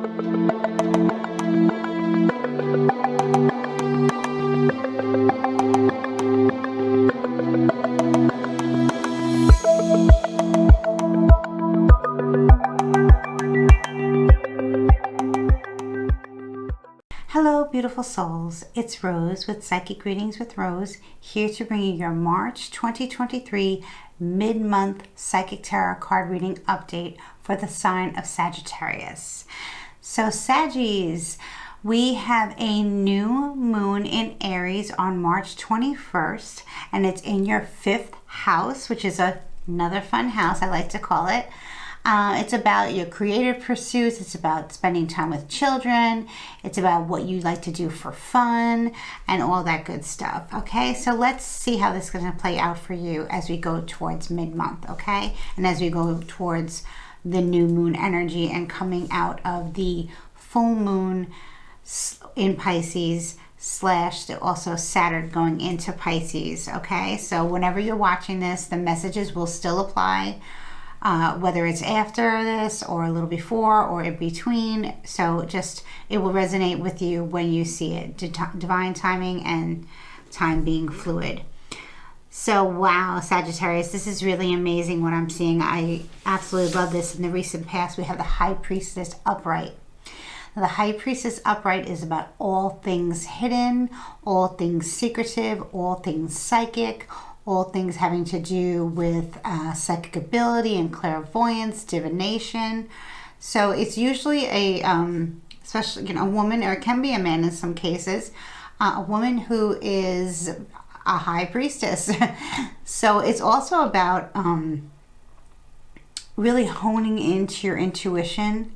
Hello, beautiful souls. It's Rose with Psychic Readings with Rose, here to bring you your March 2023 mid-month Psychic Tarot card reading update for the sign of Sagittarius. So Saggies, we have a new moon in Aries on March 21st, and it's in your 5th house, which is another fun house, I like to call it. It's about your creative pursuits. It's about spending time with children. It's about what you like to do for fun and all that good stuff. Okay, so let's see how this is going to play out for you as we go towards mid-month. Okay, and as we go towards the new moon energy and coming out of the full moon in Pisces / also Saturn going into Pisces. Okay, so whenever you're watching this, the messages will still apply. Whether it's after this or a little before or in between. So just, it will resonate with you when you see it. Divine timing and time being fluid. So wow, Sagittarius, this is really amazing what I'm seeing. I absolutely love this. In the recent past, we have the High Priestess upright. Now, the High Priestess upright is about all things hidden, all things secretive, all things psychic, all things having to do with psychic ability and clairvoyance, divination. So it's usually especially, a woman, or it can be a man in some cases, a woman who is a high priestess. So it's also about really honing into your intuition.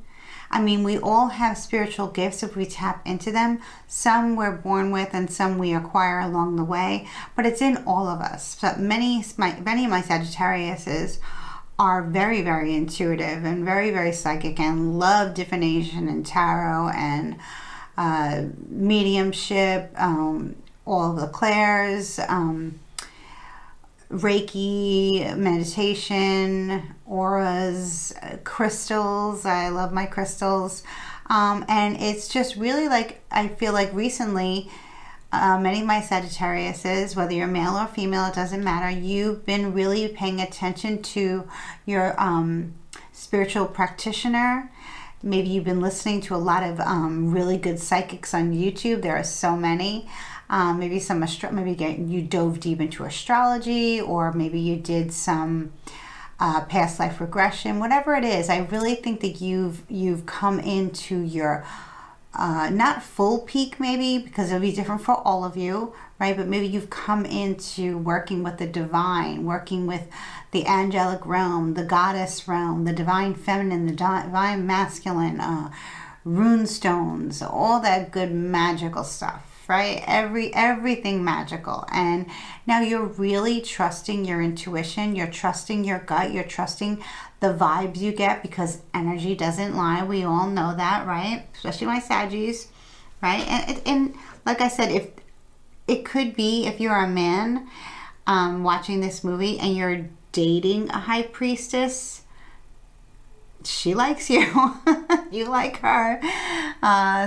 I mean, we all have spiritual gifts if we tap into them. Some we're born with and some we acquire along the way, but it's in all of us. So many of my Sagittariuses are very, very intuitive and very, very psychic and love divination and tarot and mediumship, all of the clairs, Reiki, meditation, auras, crystals. I love my crystals. And it's just really like, I feel like recently, many of my Sagittariuses, whether you're male or female, it doesn't matter, you've been really paying attention to your spiritual practitioner. Maybe you've been listening to a lot of really good psychics on YouTube. There are so many. Maybe you dove deep into astrology, or maybe you did some past life regression. Whatever it is, I really think that you've come into your not full peak, maybe, because it'll be different for all of you, right? But maybe you've come into working with the divine, working with the angelic realm, the goddess realm, the divine feminine, the divine masculine, rune stones, all that good magical stuff. Right? Everything magical. And now you're really trusting your intuition, you're trusting your gut, you're trusting the vibes you get, because energy doesn't lie. We all know that, right? Especially my Saggies, right? And like I said, if it could be, if you're a man watching this movie and you're dating a high priestess, she likes you. You like her.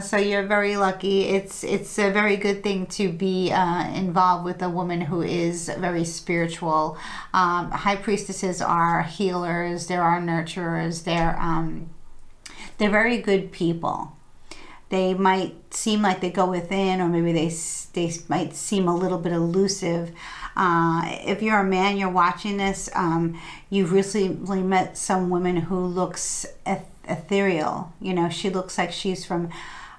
So you're very lucky. It's a very good thing to be involved with a woman who is very spiritual. High priestesses are healers. There are nurturers. They're very good people. They might seem like they go within, or maybe they might seem a little bit elusive. If you're a man, you're watching this, you've recently met some woman who looks ethereal. She looks like she's from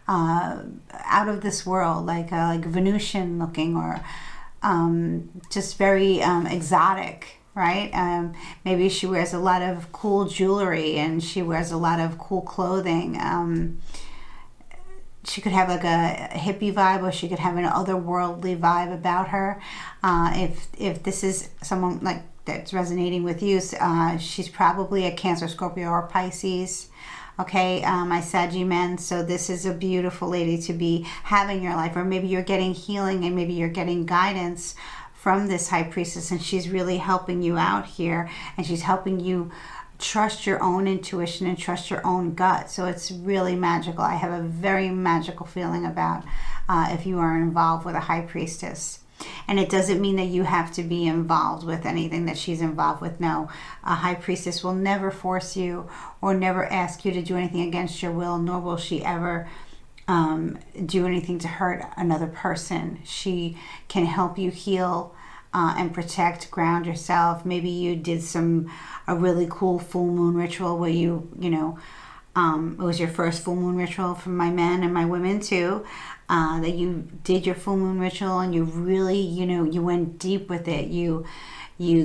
out of this world, like Venusian looking, or just very exotic. Right? Maybe she wears a lot of cool jewelry and she wears a lot of cool clothing. She could have like a hippie vibe, or she could have an otherworldly vibe about her. If this is someone like that's resonating with you, she's probably a Cancer, Scorpio, or Pisces. Okay, my Saggy men. So this is a beautiful lady to be having in your life, or maybe you're getting healing and maybe you're getting guidance from this high priestess, and she's really helping you out here, and she's helping you trust your own intuition and trust your own gut. So it's really magical. I have a very magical feeling about if you are involved with a high priestess. And it doesn't mean that you have to be involved with anything that she's involved with. No, a high priestess will never force you or never ask you to do anything against your will, nor will she ever do anything to hurt another person. She can help you heal and protect, ground yourself. Maybe you did a really cool full moon ritual where it was your first full moon ritual for my men and my women too. That you did your full moon ritual and you really, you went deep with it. You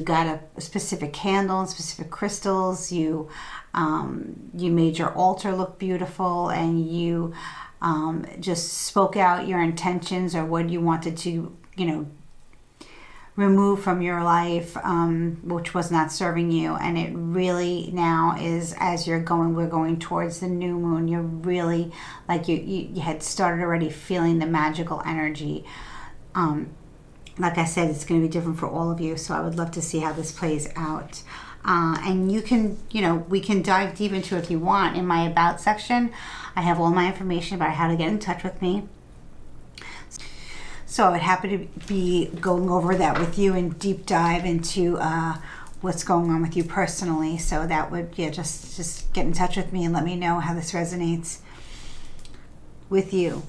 got a specific candle and specific crystals. You made your altar look beautiful, and you just spoke out your intentions or what you wanted to, remove from your life, which was not serving you. And it really now is, as we're going towards the new moon, you're really like you had started already feeling the magical energy. Like I said, it's going to be different for all of you, so I would love to see how this plays out. And you can, we can dive deep into it if you want. In my about section, I have all my information about how to get in touch with me. So I would happy to be going over that with you and deep dive into what's going on with you personally. So that would, just get in touch with me and let me know how this resonates with you.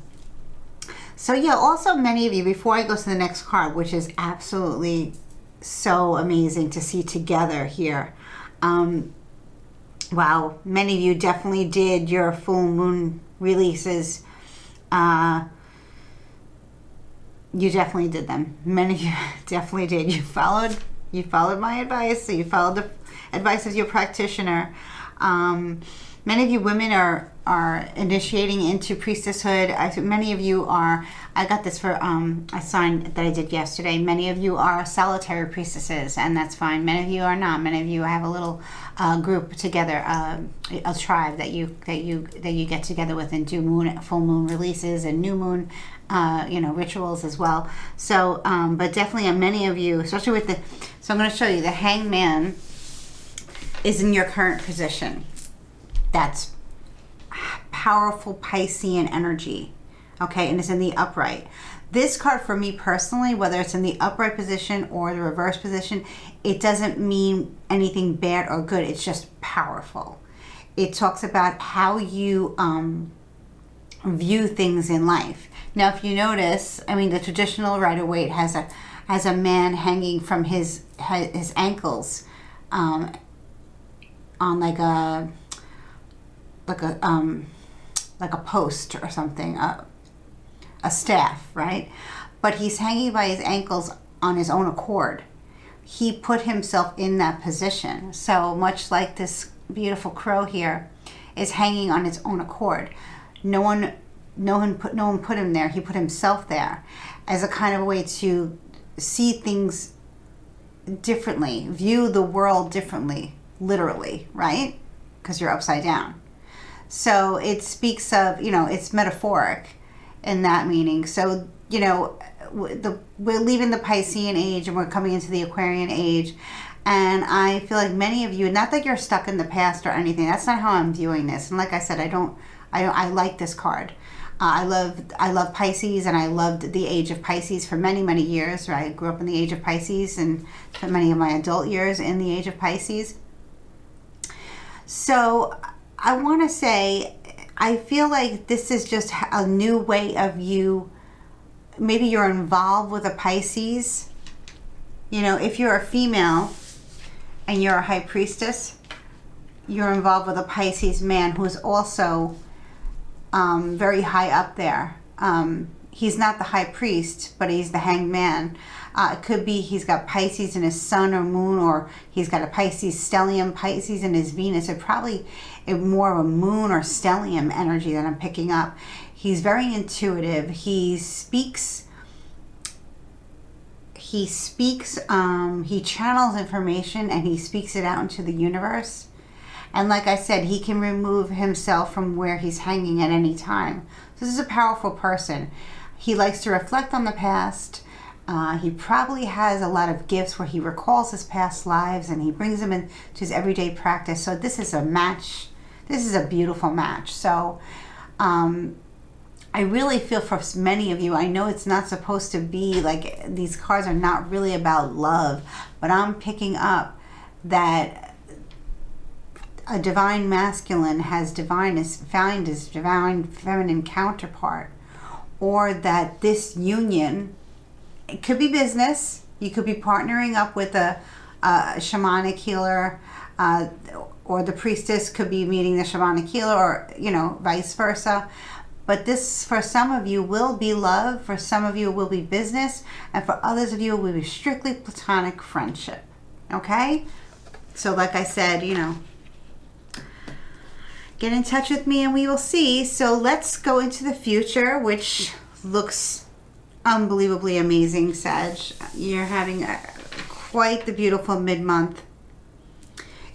So also many of you, before I go to the next card, which is absolutely so amazing to see together here. Wow, many of you definitely did your full moon releases. You definitely did them. Many of you definitely did. You followed my advice. So you followed the advice of your practitioner. Many of you women are initiating into priestesshood. Many of you are. I got this for a sign that I did yesterday. Many of you are solitary priestesses, and that's fine. Many of you are not. Many of you have a little group together, a tribe that you get together with and do full moon releases and new moon rituals as well. So but definitely many of you, especially with so I'm going to show you the Hangman is in your current position. That's powerful Piscean energy, okay, and it's in the upright. This card for me personally, whether it's in the upright position or the reverse position, it doesn't mean anything bad or good. It's just powerful. It talks about how you view things in life. Now, if you notice, the traditional Rider-Waite has a man hanging from his ankles on like a post or something, a staff, right? But he's hanging by his ankles on his own accord. He put himself in that position. So much like this beautiful crow here is hanging on its own accord. No one put him there. He put himself there as a kind of a way to see things differently, view the world differently, literally, right? Because you're upside down. So it speaks of, it's metaphoric in that meaning. So, we're leaving the Piscean age and we're coming into the Aquarian age. And I feel like many of you, not that you're stuck in the past or anything. That's not how I'm viewing this. And like I said, I like this card. I love Pisces, and I loved the age of Pisces for many, many years. Right? I grew up in the age of Pisces and spent many of my adult years in the age of Pisces. So I want to say, I feel like this is just a new way of you. Maybe you're involved with a Pisces. If you're a female and you're a high priestess, you're involved with a Pisces man who's also very high up there. He's not the high priest, but he's the hanged man. It could be he's got Pisces in his sun or moon, or he's got a Pisces stellium, Pisces in his Venus. It's probably more of a moon or stellium energy that I'm picking up. He's very intuitive. He speaks, he channels information and he speaks it out into the universe. And like I said, he can remove himself from where he's hanging at any time. So this is a powerful person. He likes to reflect on the past. He probably has a lot of gifts where he recalls his past lives and he brings them into his everyday practice. So this is a match. This is a beautiful match. So I really feel for many of you, I know it's not supposed to be like, these cards are not really about love, but I'm picking up that a divine masculine has found his divine feminine counterpart, or that this union, it could be business. You could be partnering up with a shamanic healer, or the priestess could be meeting the shamanic healer, or, you know, vice versa. But this, for some of you, will be love. For some of you, it will be business. And for others of you, it will be strictly platonic friendship. Okay? So like I said, you know, get in touch with me and we will see. So let's go into the future, which looks unbelievably amazing, Sag. You're having quite the beautiful mid-month.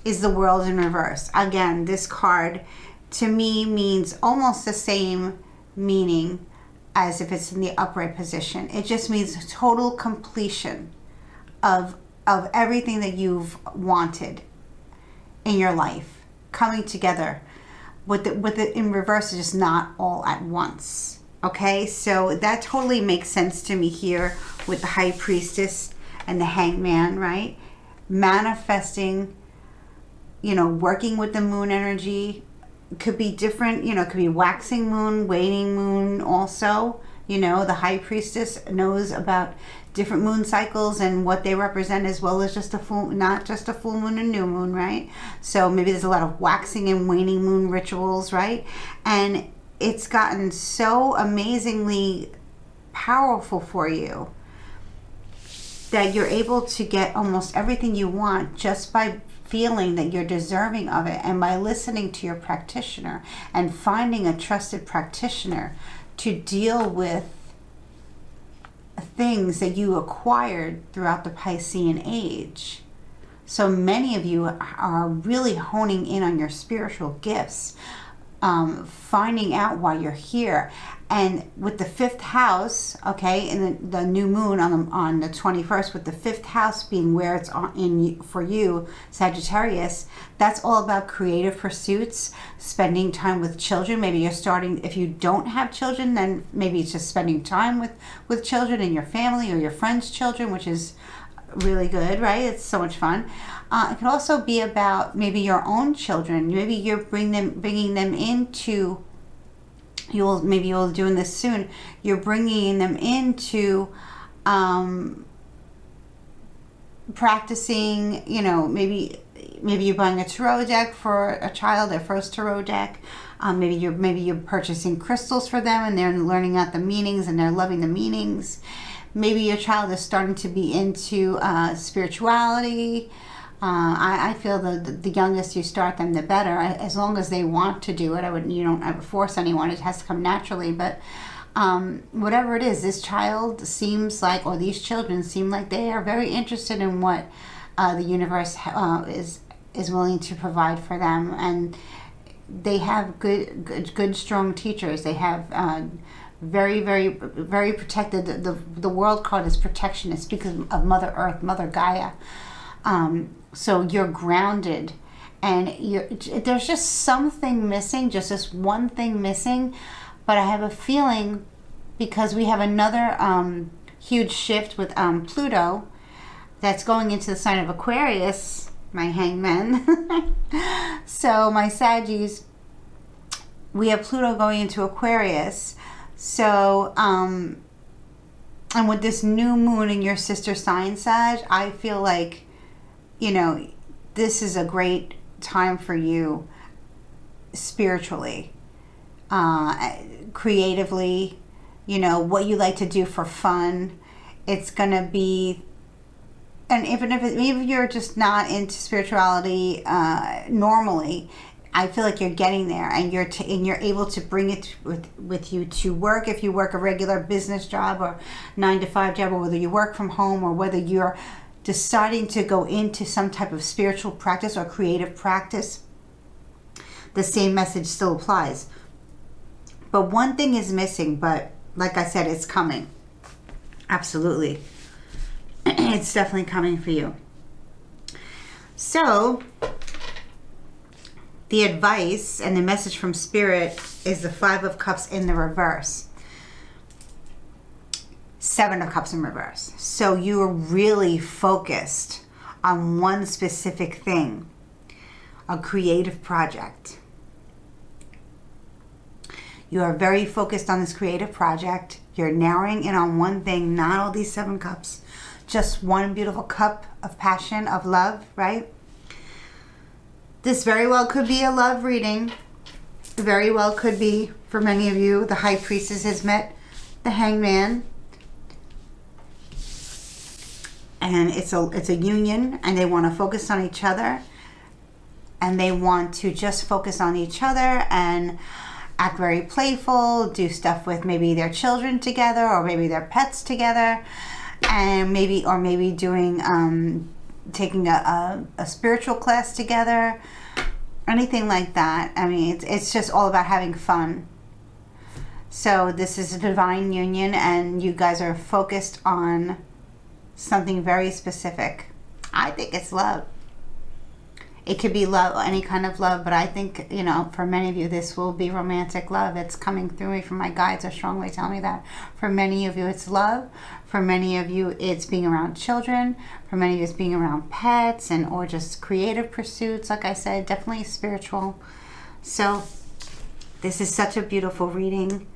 Is the World in reverse. Again, this card to me means almost the same meaning as if it's in the upright position. It just means total completion of everything that you've wanted in your life coming together. With it in reverse, is just not all at once. Okay, so that totally makes sense to me here with the High Priestess and the Hangman, right? Manifesting, you know, working with the moon energy. Could be different, you know, it could be waxing moon, waning moon also. You know, the High Priestess knows about different moon cycles and what they represent, as well as just a full, not just a full moon and new moon, right? So maybe there's a lot of waxing and waning moon rituals, right? And it's gotten so amazingly powerful for you that you're able to get almost everything you want just by feeling that you're deserving of it, and by listening to your practitioner and finding a trusted practitioner to deal with things that you acquired throughout the Piscean age. So many of you are really honing in on your spiritual gifts, finding out why you're here. And with the 5th house, okay, and the new moon on the 21st, with the 5th house being where it's in for you, Sagittarius, that's all about creative pursuits, spending time with children. Maybe you're starting, if you don't have children, then maybe it's just spending time with children and your family or your friends' children, which is really good, right? It's so much fun. It could also be about maybe your own children. Maybe you're bringing them into, maybe you'll doing this soon. You're bringing them into practicing. You know, maybe you're buying a tarot deck for a child, their first tarot deck. Maybe you're purchasing crystals for them, and they're learning out the meanings, and they're loving the meanings. Maybe your child is starting to be into spirituality. I feel the youngest you start them, the better, as long as they want to do it. You don't ever force anyone. It has to come naturally. But whatever it is, this child seems like, or these children seem like they are very interested in what the universe is willing to provide for them, and they have good strong teachers. They have very, very, very protected. The world card is protection. It speaks of Mother Earth, Mother Gaia. So you're grounded, and there's just something missing, just this one thing missing. But I have a feeling, because we have another huge shift with Pluto that's going into the sign of Aquarius, my Hangman. So my Saggies, we have Pluto going into Aquarius. So, and with this new moon in your sister sign, Sag, I feel like, you know, this is a great time for you spiritually, creatively, you know, what you like to do for fun. It's going to be, and even if you're just not into spirituality normally, I feel like you're getting there, and you're able to bring it with you to work. If you work a regular business job or 9-to-5 job, or whether you work from home, or whether you're deciding to go into some type of spiritual practice or creative practice, the same message still applies. But one thing is missing, but like I said, it's coming. Absolutely. It's definitely coming for you. So the advice and the message from Spirit is the 5 of Cups in the reverse. 7 of Cups in reverse. So you are really focused on one specific thing, a creative project. You are very focused on this creative project. You're narrowing in on one thing, not all these 7 cups. Just one beautiful cup of passion, of love, right? This very well could be a love reading. Very well could be, for many of you, the High Priestess has met the Hangman. And it's a union, and they want to focus on each other. And they want to just focus on each other and act very playful, do stuff with maybe their children together or maybe their pets together. And maybe doing taking a spiritual class together, anything like that. I mean, it's just all about having fun. So this is a divine union, and you guys are focused on something very specific. I think it's love. It could be love, any kind of love, but I think, you know, for many of you, this will be romantic love. It's coming through me from my guides are strongly telling me that. For many of you, it's love. For many of you, it's being around children. For many of you, it's being around pets or just creative pursuits. Like I said, definitely spiritual. So this is such a beautiful reading.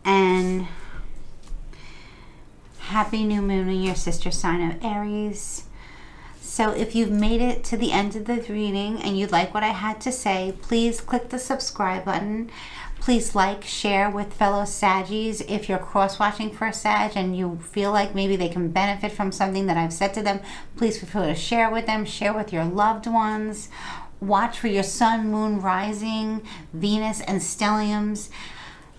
And happy new moon in your sister sign of Aries. So if you've made it to the end of the reading and you like what I had to say, please click the subscribe button. Please like, share with fellow Saggies. If you're cross-watching for a Sag and you feel like maybe they can benefit from something that I've said to them, please feel free to share with them, share with your loved ones. Watch for your sun, moon, rising, Venus, and stelliums.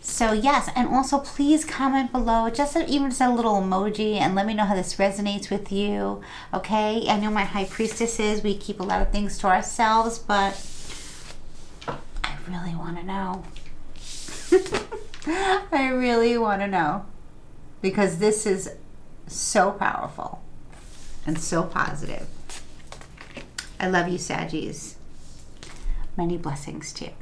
So yes, and also please comment below, even just a little emoji, and let me know how this resonates with you, okay? I know my High Priestesses, we keep a lot of things to ourselves, but I really want to know. I really want to know, because this is so powerful and so positive. I love you, Saggies. Many blessings to you.